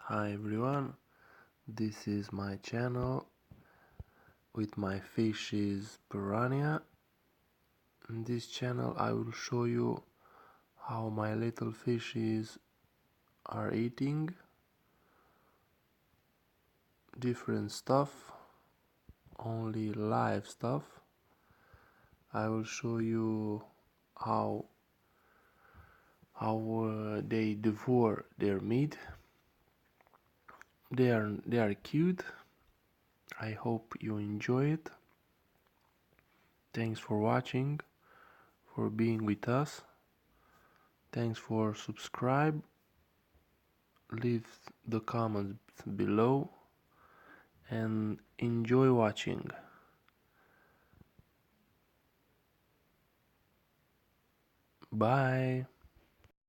Hi everyone, this is my channel with my fish is Piranha. In this channel I will show you how my little fishes are eating different stuff, only live stuff. I will show you how they devour their meat. They are cute. I hope you enjoy it. Thanks for watching, for being with us. Thanks for subscribe. Leave the comments below and enjoy watching. Bye.